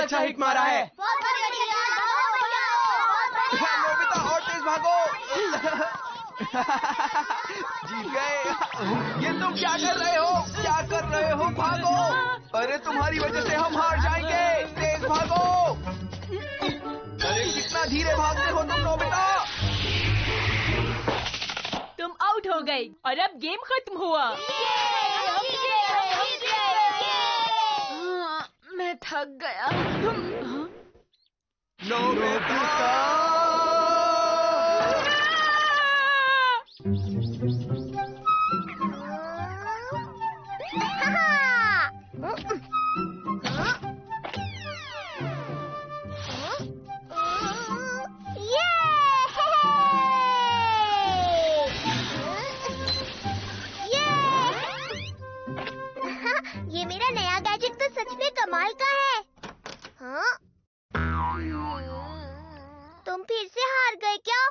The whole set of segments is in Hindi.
अच्छा हिट मारा है। नोबिता और तेज भागो। जीत गए। ये तुम क्या कर रहे हो? क्या कर रहे हो? भागो। अरे तुम्हारी वजह से हम हार जाएंगे। तेज भागो। अरे कितना धीरे भागते हो तुम नोबिता। तुम आउट हो गई और अब गेम खत्म हुआ। मैं थक गया। नोबिता। ये मेरा नया गैजेट तो सच में कमाल का है। हाँ? तुम फिर से हार गए क्या?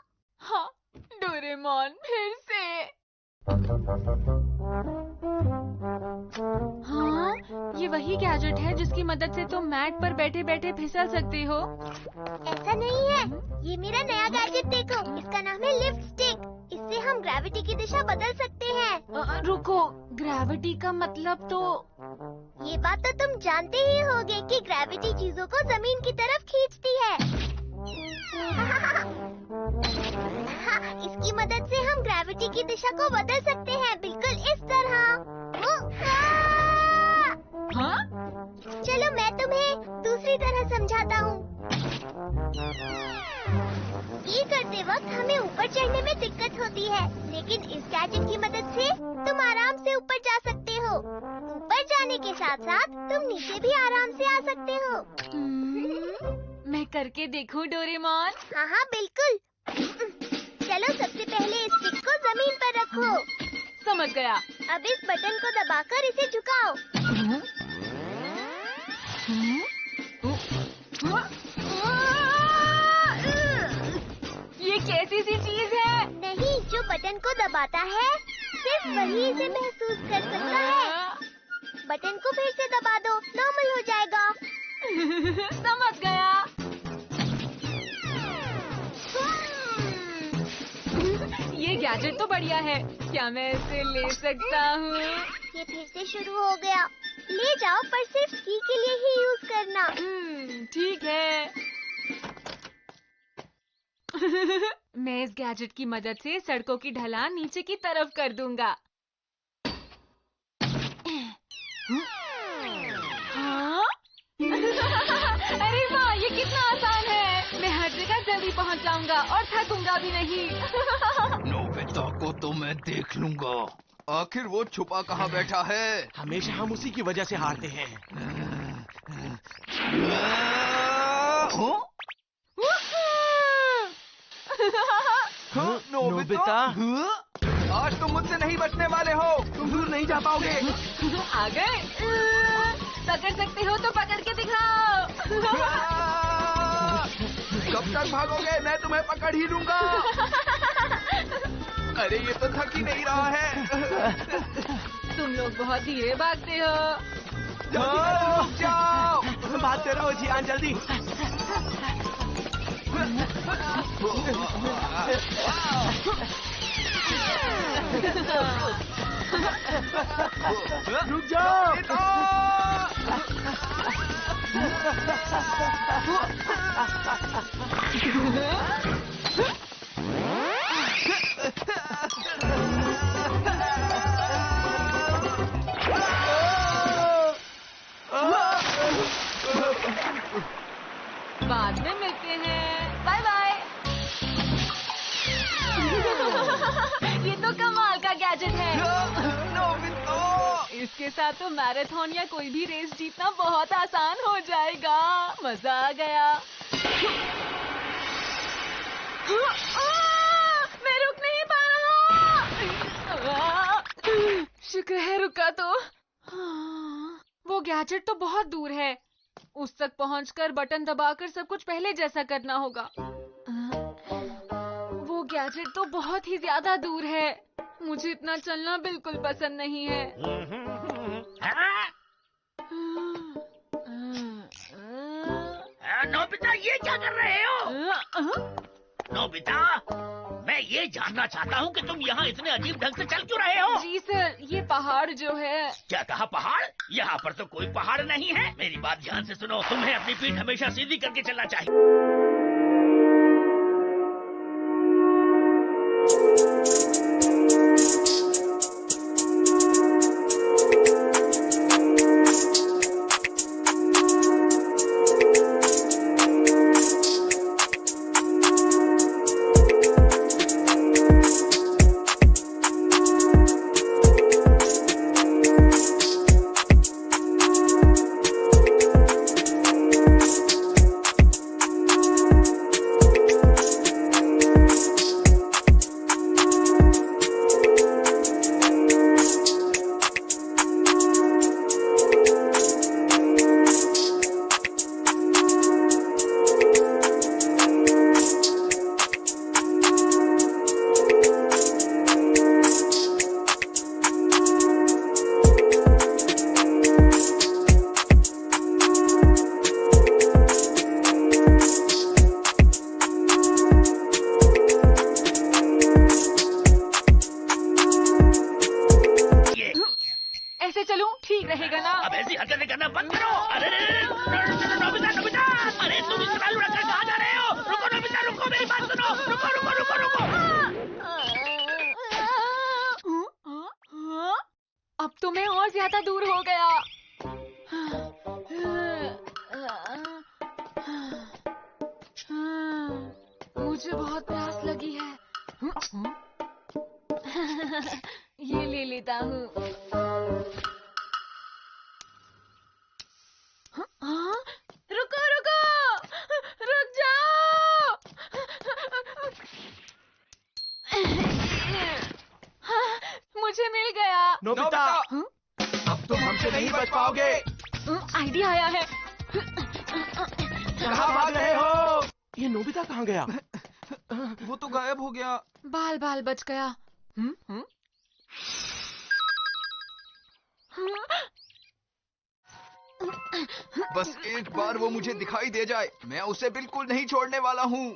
हाँ, डोरेमोन फिर से। हाँ, ये वही गैजेट है जिसकी मदद से तुम मैट पर बैठे बैठे फिसल सकते हो। ऐसा नहीं है, ये मेरा नया गैजेट देखो, इसका नाम है लिफ्ट स्टिक। इससे हम ग्रेविटी की दिशा बदल सकते हैं। रुको, ग्रेविटी का मतलब तो? ये बात तो तुम जानते ही होगे कि ग्रेविटी चीजों को जमीन की तरफ खींचती है। इसकी मदद से हम ग्रेविटी की दिशा को बदल सकते हैं, बिल्कुल इस तरह। हाँ? चलो मैं तुम्हें दूसरी तरह समझाता हूँ। ये करते वक्त हमें ऊपर चढ़ने में दिक्कत होती है, लेकिन इस गैजेट की मदद से तुम आराम से ऊपर जा सकते हो। ऊपर जाने के साथ साथ तुम नीचे भी आराम से आ सकते हो। मैं करके देखूं डोरेमोन? हाँ हाँ बिल्कुल। चलो सबसे पहले इस स्टिक को जमीन पर रखो। समझ गया। अब इस बटन को दबाकर इसे झुकाओ। ये कैसी सी चीज है? नहीं, जो बटन को दबाता है सिर्फ वही इसे महसूस कर सकता है। बटन को फिर से दबा दो, नॉर्मल हो जाएगा। समझ गया। ये गैजेट तो बढ़िया है। क्या मैं इसे ले सकता हूँ? ये फिर से शुरू हो गया। ले जाओ, पर सिर्फ स्की के लिए ही यूज करना। ठीक है। मैं इस गैजेट की मदद से सड़कों की ढलान नीचे की तरफ कर दूंगा। हाँ? अरे वाह, ये कितना आसान है। मैं हर जगह जल्दी पहुंच जाऊंगा और थकूंगा भी नहीं। नोबिता को तो मैं देख लूंगा। आखिर वो छुपा कहाँ बैठा है? हमेशा हम उसी की वजह से हारते हैं। नोबिता, आज तुम मुझसे नहीं बचने वाले हो। तुम दूर नहीं जा पाओगे। आ गए। पकड़ सकते हो तो पकड़ के दिखाओ। कब तक भागोगे? मैं तुम्हें पकड़ ही लूंगा। अरे ये तो थक ही नहीं रहा है। तुम लोग बहुत धीरे भागते हो। जल्दी रुक जाओ। भागते रहो जियान, जल्दी। रुक जाओ। बाद में मिलते हैं। Bye bye. ये तो कमाल का गैजेट है। इसके साथ तो मैराथन या कोई भी रेस जीतना बहुत आसान हो जाएगा। मजा आ गया। मैं रुक नहीं पा रहा। शुक्र है रुका तो। वो गैजेट तो बहुत दूर है। उस तक पहुंचकर बटन दबाकर सब कुछ पहले जैसा करना होगा। वो गैजेट तो बहुत ही ज्यादा दूर है। मुझे इतना चलना बिल्कुल पसंद नहीं है। नोबिता ये क्या कर रहे हो? नोबिता, मैं ये जानना चाहता हूँ कि तुम यहाँ इतने अजीब ढंग से चल क्यों रहे हो? जी सर, ये पहाड़ जो है। क्या कहा पहाड़? यहाँ पर तो कोई पहाड़ नहीं है। मेरी बात ध्यान से सुनो, तुम्हें अपनी पीठ हमेशा सीधी करके चलना चाहिए। ठीक रहेगा ना? अब ऐसी हरकतें करना बंद करो। अरे नोबिता, नोबिता, अरे तुम इस तरह लुढ़क कर कहाँ जा रहे हो? रुको नोबिता, रुको, मेरी बात सुनो। रुको रुको रुको रुको। अब तो मैं और ज्यादा दूर हो गया। मुझे बहुत प्यास लगी है। ये ले लेता हूँ। रुको रुको, रुक जाओ। मुझे मिल गया। नोबिता, अब तुम हमसे नहीं बच पाओगे। आइडिया आया है। कहाँ भाग रहे हो? ये नोबिता कहाँ गया? वो तो गायब हो गया। बाल बाल बच गया। बस एक बार वो मुझे दिखाई दे जाए, मैं उसे बिल्कुल नहीं छोड़ने वाला हूँ।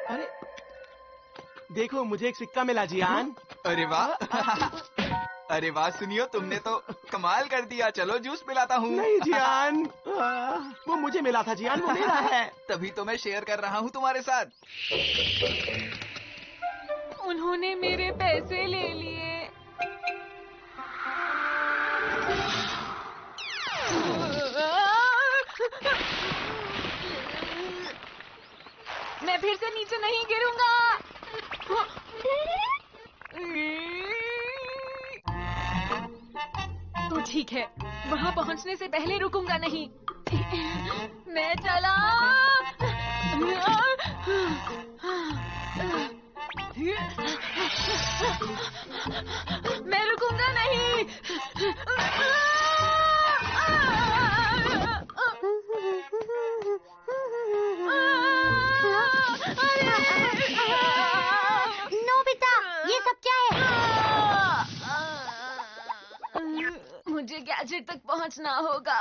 अरे देखो, मुझे एक सिक्का मिला जियान। अरे वाह। अरे वाह, सुनियो, तुमने तो कमाल कर दिया। चलो जूस पिलाता हूँ। नहीं जियान, वो मुझे मिला था जियान, वो मेरा है। तभी तो मैं शेयर कर रहा हूँ तुम्हारे साथ। उन्होंने मेरे पैसे ले लिए। मैं फिर से नीचे नहीं गिरूंगा। तो ठीक है, वहाँ पहुँचने से पहले रुकूंगा नहीं। मैं चला। मैं रुकूंगा नहीं। नोबिता, ये सब क्या है? मुझे गैजेट तक पहुंचना होगा।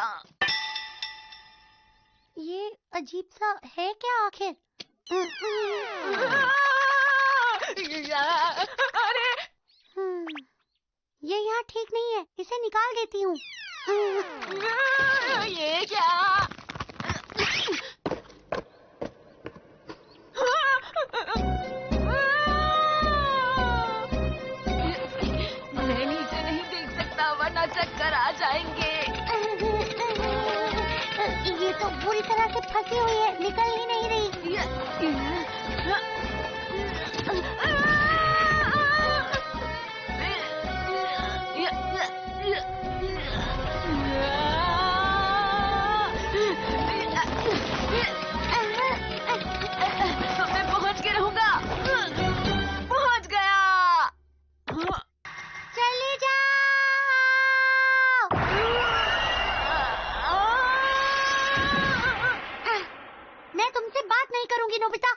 ये अजीब सा है क्या आखिर? अरे ये यहाँ ठीक नहीं है, इसे निकाल देती हूँ। ये क्या? मैं नीचे नहीं देख सकता, वरना चक्कर आ जाएंगे। ये तो बुरी तरह से फंसी हुई है, निकल ही नहीं रही। मैं पहुंच के रहूंगा। पहुंच गया। चले जाओ। मैं तुमसे बात नहीं करूंगी नोबिता।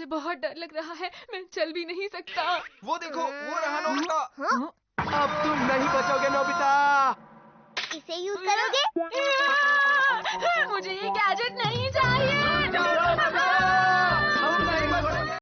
मुझे बहुत डर लग रहा है, मैं चल भी नहीं सकता। वो देखो, वो रहा नोबिता। हाँ? अब तुम नहीं बचोगे नोबिता। इसे यूज करोगे? मुझे ये गैजेट नहीं चाहिए। हम नहीं बचोगे।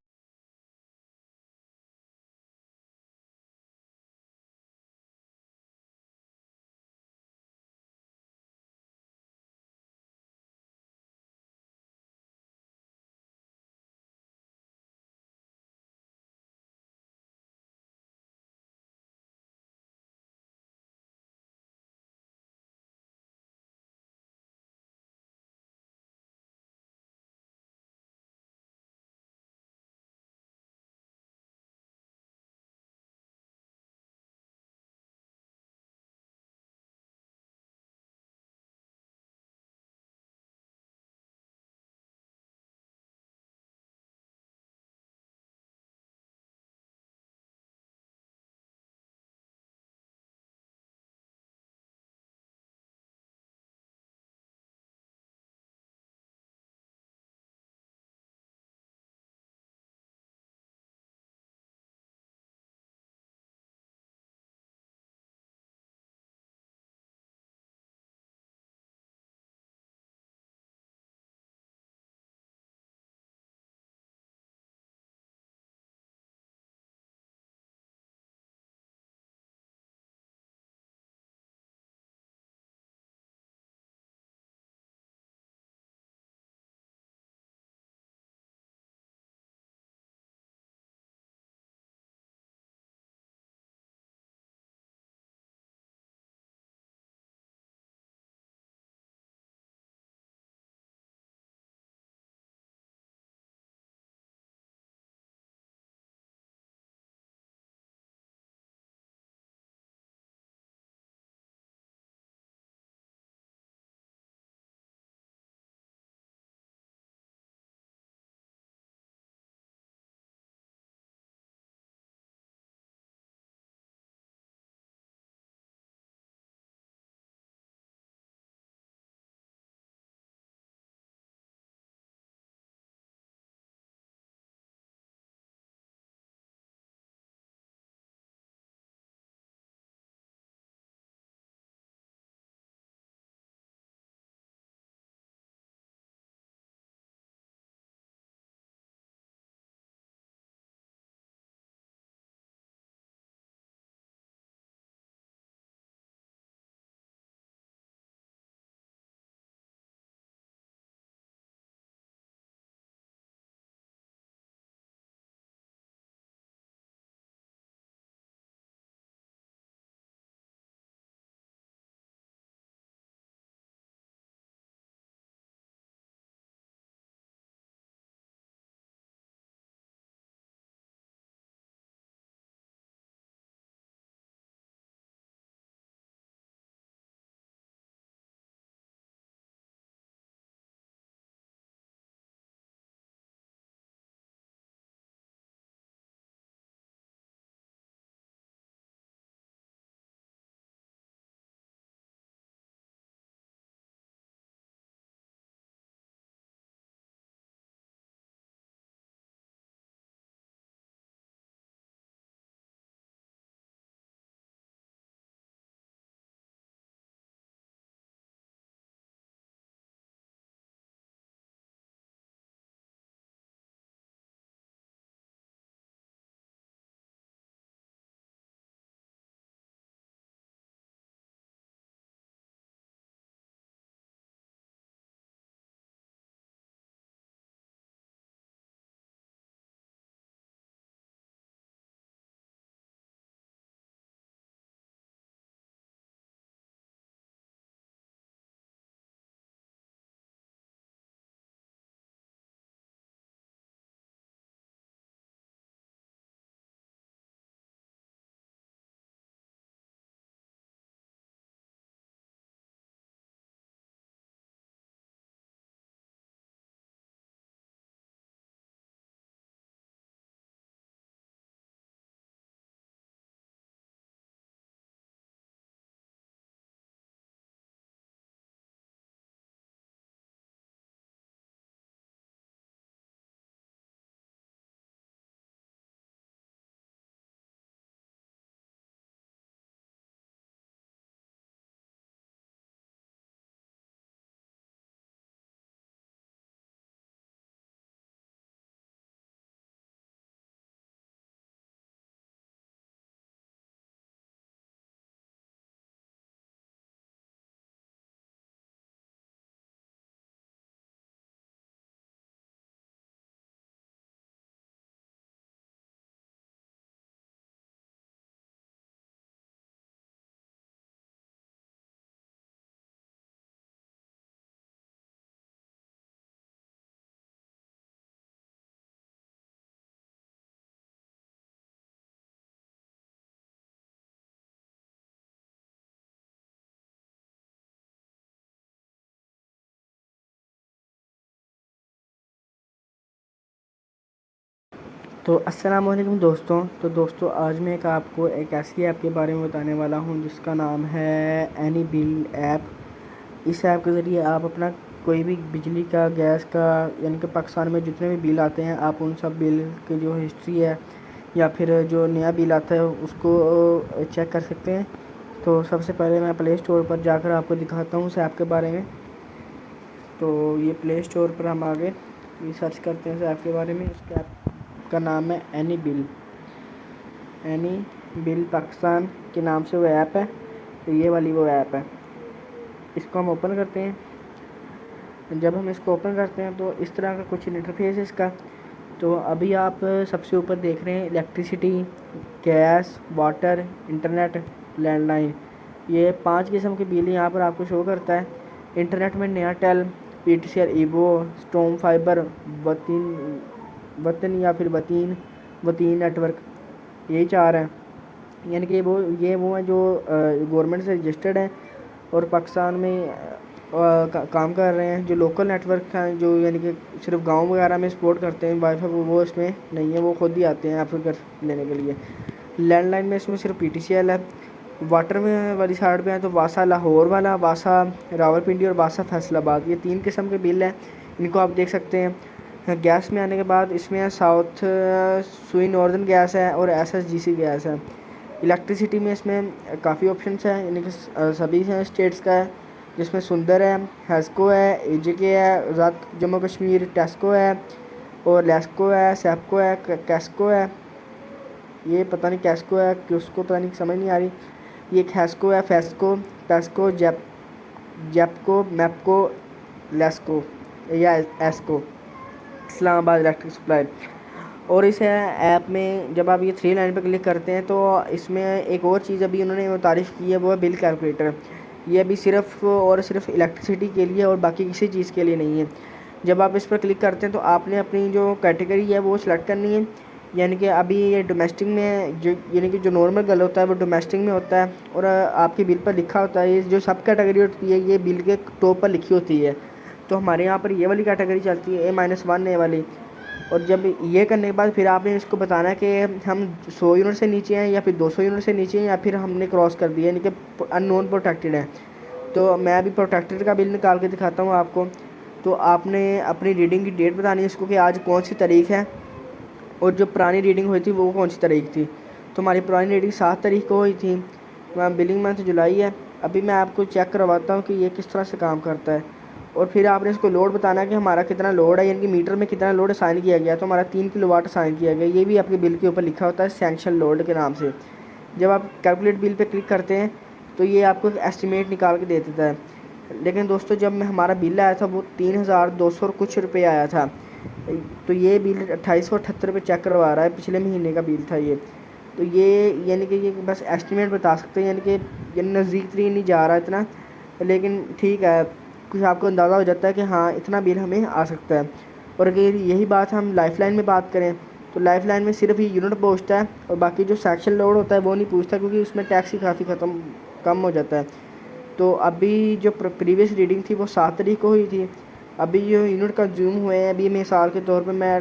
तो अस्सलाम वालेकुम दोस्तों। तो दोस्तों आज मैं आपको एक ऐसी ऐप के बारे में बताने वाला हूं जिसका नाम है एनी बिल ऐप। इस ऐप के ज़रिए आप अपना कोई भी बिजली का, गैस का, यानी कि पाकिस्तान में जितने भी बिल आते हैं आप उन सब बिल की जो हिस्ट्री है या फिर जो नया बिल आता है उसको चेक कर सकते हैं। तो सबसे पहले मैं प्ले स्टोर पर जाकर आपको दिखाता हूँ उस ऐप के बारे में। तो ये प्ले स्टोर पर हम आगे ये सर्च करते हैं उस ऐप के बारे में। उसके ऐप का नाम है एनी बिल पाकिस्तान के नाम से वो ऐप है। तो ये वाली वो ऐप है। इसको हम ओपन करते हैं। जब हम इसको ओपन करते हैं तो इस तरह का कुछ इंटरफेस है इसका। तो अभी आप सबसे ऊपर देख रहे हैं electricity, gas, water, internet, landline, ये 5 किस्म के बिल यहाँ पर आपको शो करता है। इंटरनेट में Airtel, PTCL, evo, storm fibre, वतन या फिर वतीन नेटवर्क, यही 4 हैं। यानी कि ये वो हैं जो गवर्नमेंट से रजिस्टर्ड हैं और पाकिस्तान में काम कर रहे हैं। जो लोकल नेटवर्क हैं जो यानी कि सिर्फ गांव वगैरह में सपोर्ट करते हैं वाईफाई, वो इसमें नहीं है, वो खुद ही आते हैं यहाँ लेने के लिए। लैंडलाइन में इसमें सिर्फ PTCL है। वाटर में वाली साइड पे है तो वासा लाहौर वाला, वासा रावलपिंडी और वासा फैसलाबाद, ये 3 किस्म के बिल हैं। इनको आप देख सकते हैं। गैस में आने के बाद इसमें साउथ सुई नॉर्दर्न गैस है और SSGC गैस है। इलेक्ट्रिसिटी में इसमें काफ़ी ऑप्शंस हैं, यानी कि सभी स्टेट्स का है, जिसमें सुंदर है, हैस्को है, AJK है, आज़ाद जम्मू कश्मीर, टेस्को है और लेस्को है, सेप्को है, कैस्को है। ये पता नहीं कैस्को है कि उसको पता नहीं, समझ नहीं आ रही। ये हैस्को है, फेस्को, पेस्को, जेपको, मैपको, लेस्को या एस्को, इस्लामाबाद इलेक्ट्रिक सप्लाई। और इस ऐप में जब आप ये 3 लाइन पर क्लिक करते हैं तो इसमें एक और चीज़ अभी उन्होंने तारीफ़ की है, वो है बिल कैलकुलेटर। ये अभी सिर्फ और सिर्फ इलेक्ट्रिसिटी के लिए और बाकी किसी चीज़ के लिए नहीं है। जब आप इस पर क्लिक करते हैं तो आपने अपनी जो कैटेगरी है वो सिलेक्ट करनी है। यानी कि अभी ये डोमेस्टिक में यानी कि जो नॉर्मल बिल होता है वो डोमेस्टिक में होता है और आपके बिल पर लिखा होता है। ये जो सब कैटेगरी होती है ये बिल के टॉप पर लिखी होती है। तो हमारे यहाँ पर ये वाली कैटेगरी चलती है A-1 ए वाली। और जब ये करने के बाद फिर आपने इसको बताना है कि हम 100 यूनिट से नीचे हैं या फिर 200 यूनिट से नीचे हैं या फिर हमने क्रॉस कर दिया, यानी कि अननोन प्रोटेक्टेड है। तो मैं अभी प्रोटेक्टेड का बिल निकाल के दिखाता हूँ आपको। तो आपने अपनी रीडिंग की डेट बतानी है इसको कि आज कौन सी तारीख है और जो पुरानी रीडिंग हुई थी वो कौन सी तारीख थी। तो हमारी पुरानी रीडिंग 7 तारीख को हुई थी। बिलिंग मंथ जुलाई है। अभी मैं आपको चेक करवाता हूँ कि ये किस तरह से काम करता है। और फिर आपने इसको लोड बताना है कि हमारा कितना लोड है, यानी कि मीटर में कितना लोड असाइन किया गया। तो हमारा 3 किलोवाट असाइन किया गया। ये भी आपके बिल के ऊपर लिखा होता है सैंक्शन लोड के नाम से। जब आप कैलकुलेट बिल पे क्लिक करते हैं तो ये आपको एक एस्टिमेट निकाल के दे देता है। लेकिन दोस्तों जब हमारा बिल आया था वो 3200 और कुछ रुपये आया था। तो ये बिल 2878 रुपये चेक करवा रहा है, पिछले महीने का बिल था ये। तो ये यानी कि ये बस एस्टिमेट बता सकते हैं, यानी कि ये नज़दीक तरीन नहीं जा रहा इतना, लेकिन ठीक है, कुछ आपको अंदाज़ा हो जाता है कि हाँ इतना बिल हमें आ सकता है। और अगर यही बात हम लाइफलाइन में बात करें तो लाइफलाइन में सिर्फ ये यूनिट पूछता है और बाकी जो सेक्शन लोड होता है वो नहीं पूछता, क्योंकि उसमें टैक्स ही काफ़ी कम हो जाता है। तो अभी जो प्रीवियस रीडिंग थी वो 7 तारीख को हुई थी। अभी जो यूनिट का जूम हुए हैं, अभी मिसाल के तौर पे मैं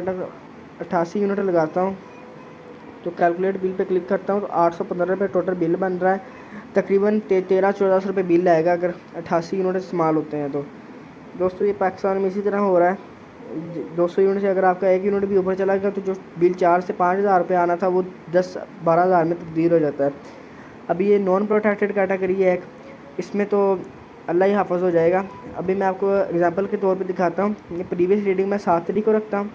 88 यूनिट लगाता हूँ तो कैलकुलेट बिल पे क्लिक करता हूँ तो 815 रुपये टोटल बिल बन रहा है। तकरीबन 1300-1400 रुपये बिल आएगा अगर 88 यूनिट इस्तेमाल होते हैं। तो दोस्तों ये पाकिस्तान में इसी तरह हो रहा है। 200 यूनिट से अगर आपका 1 यूनिट भी ऊपर चला गया तो जो बिल 4 से 5000 रुपये आना था वो 10-12 हज़ार में तब्दील हो जाता है। अभी ये नॉन प्रोटेक्टेड कैटेगरी है एक, इसमें तो अल्लाह ही हाफ़िज़ हो जाएगा। अभी मैं आपको एग्जांपल के तौर पे दिखाता हूँ। ये प्रीवियस रीडिंग मैं 7 तारीख को रखता हूँ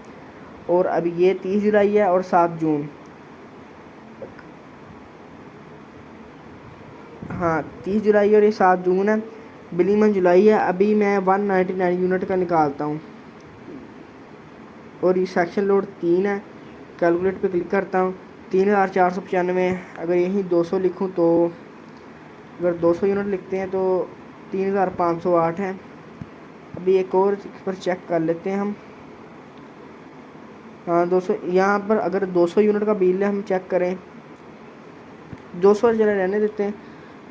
और अभी ये 30 जुलाई है और 7 जून, हाँ 30 जुलाई और ये 7 जून है। बिलिंग मंथ जुलाई है। अभी मैं 199 यूनिट का निकालता हूँ और ये सेक्शन लोड 3 है। कैलकुलेट पे क्लिक करता हूँ 3495। अगर यहीं 200 लिखूँ तो अगर 200 यूनिट लिखते हैं तो 3508 है। अभी एक और पर चेक कर लेते हैं हम। हाँ 200 यहाँ पर अगर 200 यूनिट का बिल है हम चेक करें, 200 जरा रहने देते हैं,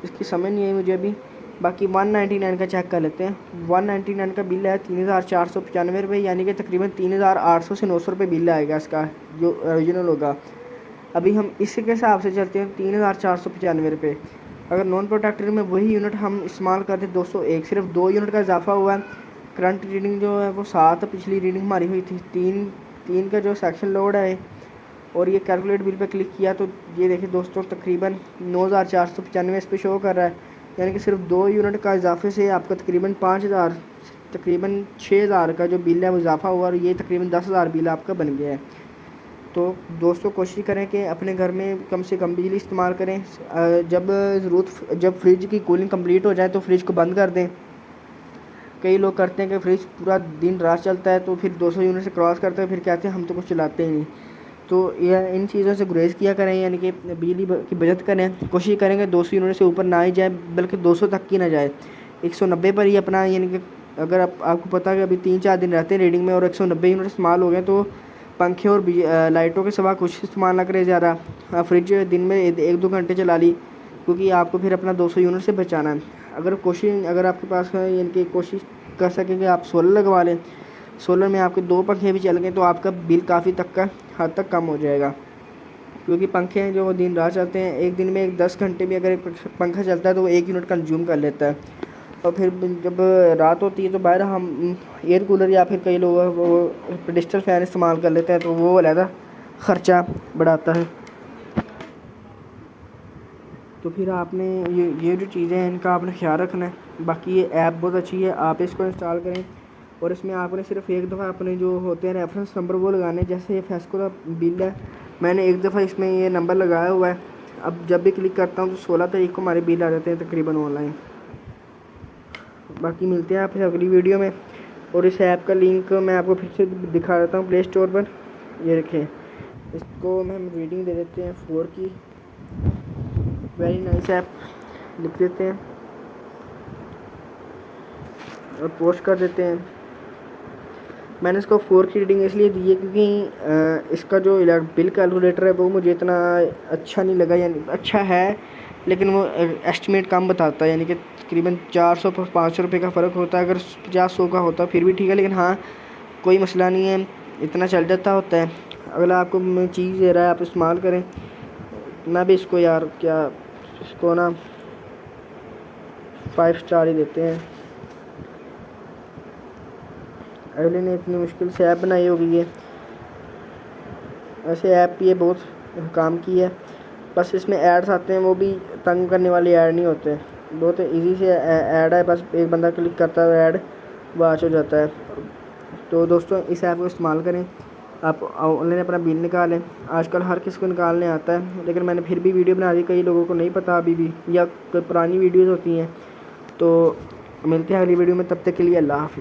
इसकी समझ नहीं आई मुझे अभी। बाकी 199 का चेक कर लेते हैं। 199 का बिल है 3495 रुपये, यानी कि तकरीबन 3800 से 900 रुपये बिल आएगा इसका जो ओरिजिनल होगा। अभी हम इसके हिसाब से चलते हैं 3495 रुपये। अगर नॉन प्रोटेक्टेड में वही यूनिट हम इस्तेमाल करते 201, सिर्फ 2 यूनिट का इजाफा हुआ है। करंट रीडिंग जो है वो 7, पिछली रीडिंग हमारी हुई थी 3 का जो सेक्शन लोड है। और ये कैलकुलेट बिल पे क्लिक किया तो ये देखिए दोस्तों तकरीबन 9495 इस पर शो कर रहा है, यानी कि सिर्फ 2 यूनिट का इजाफे से आपका तकरीबन 5000 तकरीबन 6000 का जो बिल है वो इजाफा हुआ और ये तकरीबन 10,000 बिल आपका बन गया है। तो दोस्तों कोशिश करें कि अपने घर में कम से कम बिजली इस्तेमाल करें। जब फ्रिज की कूलिंग कंप्लीट हो जाए तो फ्रिज को बंद कर दें। कई लोग करते हैं कि फ्रिज पूरा दिन रात चलता है तो फिर 200 यूनिट से क्रॉस करते हैं, फिर कहते हैं हम तो कुछ चलाते ही नहीं। तो यह इन चीज़ों से गुरेज किया करें, यानी कि बिजली की बचत करें। कोशिश करें कि 200 यूनिट से ऊपर ना ही जाए, बल्कि 200 तक की ना जाए। 190 पर ही अपना, यानी कि अगर आपको पता है कि अभी 3-4 दिन रहते हैं रीडिंग में और 190 यूनिट इस्तेमाल हो गए तो पंखे और लाइटों के सिवा कुछ इस्तेमाल ना करें ज़्यादा। फ्रिज दिन में 1-2 घंटे चला ली, क्योंकि आपको फिर अपना 200 यूनिट से बचाना है। अगर आपके पास है, यानी कि कोशिश कर सकें कि आप सोलर लगवा लें। सोलर में आपके 2 पंखे भी चल गए तो आपका बिल काफ़ी हद तक कम हो जाएगा, क्योंकि पंखे हैं जो दिन रात चलते हैं। एक दिन में 10 घंटे भी अगर एक पंखा चलता है तो वो 1 यूनिट कंज्यूम कर लेता है। और फिर जब रात होती है तो बाहर हम एयर कूलर या फिर कई लोग वो पेडिस्टल फ़ैन इस्तेमाल कर लेते हैं, तो वो अलग ख़र्चा बढ़ाता है। तो फिर आपने ये जो चीज़ें हैं इनका आपने ख्याल रखना है। बाकी ये ऐप बहुत अच्छी है, आप इसको इंस्टॉल करें और इसमें आपने सिर्फ एक दफ़ा अपने जो होते हैं रेफरेंस नंबर वो लगाने। जैसे ये फेस्को का बिल है, मैंने एक दफ़ा इसमें ये नंबर लगाया हुआ है। अब जब भी क्लिक करता हूँ तो 16 तारीख को हमारे बिल आ जाते हैं तकरीबन ऑनलाइन। बाकी मिलते हैं आपसे अगली वीडियो में। और इस ऐप का लिंक मैं आपको फिर से दिखा देता हूँ प्ले स्टोर पर। ये रखें, इसको हम रीडिंग दे देते हैं 4 की। वेरी नाइस ऐप लिख देते हैं और पोस्ट कर देते हैं। मैंने इसको 4 की रीडिंग इसलिए दी है क्योंकि इसका जो बिल कैलकुलेटर है वो मुझे इतना अच्छा नहीं लगा। यानी अच्छा है लेकिन वो एस्टिमेट कम बताता है, यानी कि तकरीबन 400-500 रुपये का फ़र्क होता है। अगर 50-100 का होता फिर भी ठीक है, लेकिन हाँ कोई मसला नहीं है, इतना चल जाता होता है। अगला आपको चीज़ दे रहा है आप इस्तेमाल करें। मैं भी इसको इसको ना 5 स्टार ही देते हैं। अगले ने इतनी मुश्किल से ऐप बनाई होगी ये। ऐसे ऐप ये बहुत काम की है, बस इसमें एड्स आते हैं वो भी तंग करने वाले ऐड नहीं होते, बहुत इजी से ऐड है। बस एक बंदा क्लिक करता है ऐड वॉच हो जाता है। तो दोस्तों इस ऐप को इस्तेमाल करें, आप ऑनलाइन अपना बिल निकालें। आजकल हर किसी को निकालने आता है, लेकिन मैंने फिर भी वीडियो बना दी, कई लोगों को नहीं पता अभी भी, या कोई पुरानी वीडियोज़ होती हैं। तो मिलते हैं अगली वीडियो में, तब तक के लिए अल्लाह हाफ़िज़।